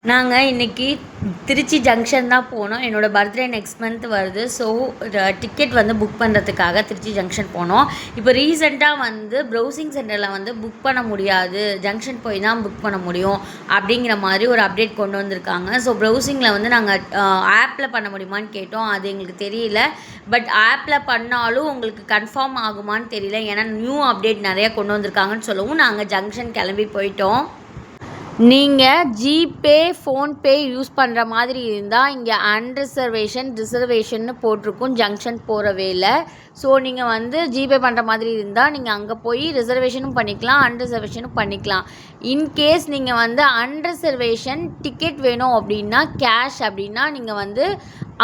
நாங்கள் இன்றைக்கி திருச்சி ஜங்ஷன் தான் போனோம். என்னோடய பர்த்டே நெக்ஸ்ட் மந்த் வருது. ஸோ டிக்கெட் வந்து புக் பண்ணுறதுக்காக திருச்சி ஜங்ஷன் போனோம். இப்போ ரீசெண்டாக வந்து ப்ரௌசிங் சென்டரில் வந்து புக் பண்ண முடியாது, ஜங்ஷன் போய் தான் புக் பண்ண முடியும் அப்படிங்கிற மாதிரி ஒரு அப்டேட் கொண்டு வந்திருக்காங்க. ஸோ ப்ரௌசிங்கில் வந்து நாங்கள் ஆப்பில் பண்ண முடியுமான்னு கேட்டோம். அது எங்களுக்கு தெரியல. பட் ஆப்பில் பண்ணாலும் உங்களுக்கு கன்ஃபார்ம் ஆகுமான்னு தெரியல. ஏன்னா நியூ அப்டேட் நிறையா கொண்டு வந்திருக்காங்கன்னு சொல்லவும் நாங்கள் ஜங்ஷன் கிளம்பி போயிட்டோம். நீங்கள் ஜிபே, ஃபோன்பே யூஸ் பண்ணுற மாதிரி இருந்தால் இங்கே ரிசர்வேஷன்னு போட்டிருக்கும் ஜங்ஷன் போகிற வேல. ஸோ நீங்கள் வந்து ஜிபே பண்ணுற மாதிரி இருந்தால் நீங்கள் அங்கே போய் ரிசர்வேஷனும் பண்ணிக்கலாம், அன்ரிசர்வேஷனும் பண்ணிக்கலாம். இன்கேஸ் நீங்கள் வந்து அன்ரிசர்வேஷன் டிக்கெட் வேணும் அப்படின்னா, கேஷ் அப்படின்னா நீங்கள் வந்து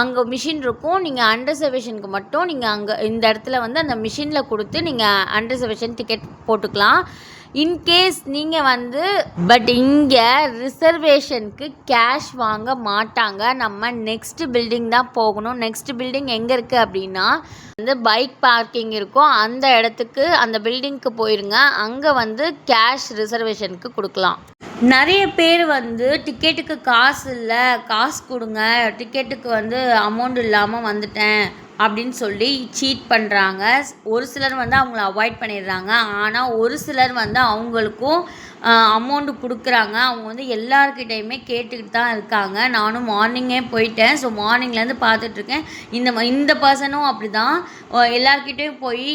அங்கே மிஷின் இருக்கும். நீங்கள் அன்ரிசர்வேஷனுக்கு மட்டும் நீங்கள் அங்கே இந்த இடத்துல வந்து அந்த மிஷினில் கொடுத்து நீங்கள் அன்ரிசர்வேஷன் டிக்கெட் போட்டுக்கலாம். இன்கேஸ் நீங்கள் வந்து இங்கே ரிசர்வேஷனுக்கு கேஷ் வாங்க மாட்டாங்க. நம்ம நெக்ஸ்ட் பில்டிங் தான் போகணும். நெக்ஸ்ட் பில்டிங் எங்கே இருக்குது அப்படின்னா வந்து பைக் பார்க்கிங் இருக்கும். அந்த இடத்துக்கு அந்த பில்டிங்க்கு போயிருங்க. அங்கே வந்து கேஷ் ரிசர்வேஷனுக்கு கொடுக்கலாம். நிறைய பேர் வந்து டிக்கெட்டுக்கு காசு இல்லை, காசு கொடுங்க, டிக்கெட்டுக்கு வந்து அமௌண்ட் இல்லாமல் வந்துட்டேன் அப்படின்னு சொல்லி சீட் பண்ணுறாங்க. ஒரு சிலர் வந்து அவங்கள அவாய்ட் பண்ணிடுறாங்க. ஆனால் ஒரு சிலர் வந்து அவங்களுக்கும் அமௌண்ட்டு கொடுக்குறாங்க. அவங்க வந்து எல்லாருக்கிட்டையுமே கேட்டுக்கிட்டு தான் இருக்காங்க. நானும் மார்னிங்கே போயிட்டேன். ஸோ மார்னிங்லேருந்து பார்த்துட்ருக்கேன். இந்த பர்சனும் அப்படி தான் எல்லாருக்கிட்டையும் போய்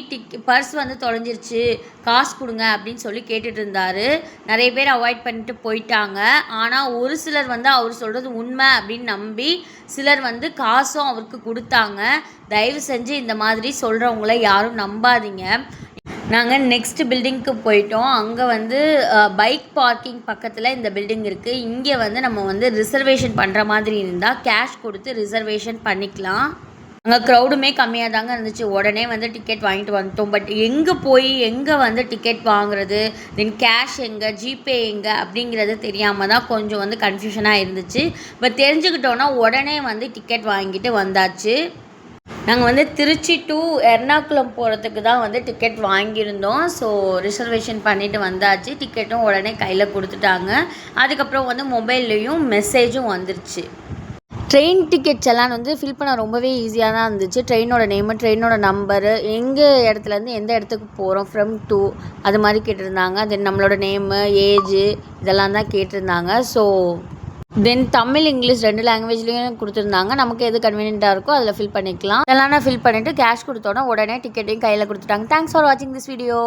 பர்ஸ் வந்து தொலைஞ்சிருச்சு, காசு கொடுங்க அப்படின்னு சொல்லி கேட்டுட்டு இருந்தார். நிறைய பேர் அவாய்ட் பண்ணிட்டு போயிட்டாங்க. ஆனால் ஒரு சிலர் வந்து அவர் சொல்கிறது உண்மை அப்படின்னு நம்பி சிலர் வந்து காசும் அவருக்கு கொடுத்தாங்க. தயவு செஞ்சு இந்த மாதிரி சொல்கிறவங்கள யாரும் நம்பாதீங்க. நாங்கள் நெக்ஸ்ட் பில்டிங்க்கு போயிட்டோம். அங்கே வந்து பைக் பார்க்கிங் பக்கத்தில் இந்த பில்டிங் இருக்குது. இங்கே வந்து நம்ம வந்து ரிசர்வேஷன் பண்ணுற மாதிரி இருந்தால் கேஷ் கொடுத்து ரிசர்வேஷன் பண்ணிக்கலாம். அங்கே க்ரௌடுமே கம்மியாக தாங்க இருந்துச்சு. உடனே வந்து டிக்கெட் வாங்கிட்டு வந்துட்டோம். பட் எங்கே வந்து டிக்கெட் வாங்குறது, தென் கேஷ் எங்கே, ஜிபே எங்கே அப்படிங்கிறது தெரியாமல் தான் கொஞ்சம் வந்து கன்ஃபியூஷனாக இருந்துச்சு. பட் தெரிஞ்சுக்கிட்டோன்னா உடனே வந்து டிக்கெட் வாங்கிட்டு வந்தாச்சு. நாங்கள் வந்து திருச்சி டு எர்ணாகுளம் போகிறதுக்கு தான் வந்து டிக்கெட் வாங்கியிருந்தோம். ஸோ ரிசர்வேஷன் பண்ணிவிட்டு வந்தாச்சு. டிக்கெட்டும் உடனே கையில் கொடுத்துட்டாங்க. அதுக்கப்புறம் வந்து மொபைல்லையும் மெசேஜும் வந்துருச்சு. ட்ரெயின் டிக்கெட்ஸ் எல்லாம் வந்து ஃபில் பண்ண ரொம்பவே ஈஸியாக தான் இருந்துச்சு. ட்ரெயினோட நேமு, ட்ரெயினோட நம்பரு, இடத்துலேருந்து எந்த இடத்துக்கு போகிறோம், ஃப்ரம் டூ அது மாதிரி கேட்டிருந்தாங்க. தென் நம்மளோட நேமு, ஏஜு இதெல்லாம் தான் கேட்டிருந்தாங்க. ஸோ தென் தமிழ், இங்கிலீஷ் 2 லாங்குவேஜ்லேயும் கொடுத்துருந்தாங்க. நமக்கு எது கன்வீனியண்ட்டாக இருக்கோ அதில் ஃபில் பண்ணிக்கலாம். இதெல்லாம் நான் ஃபில் பண்ணிவிட்டு கேஷ் கொடுத்தோன்னா உடனே டிக்கெட்டையும் கையில் கொடுத்துட்டாங்க. தேங்க்ஸ் ஃபார் வாட்சிங் திஸ் வீடியோ.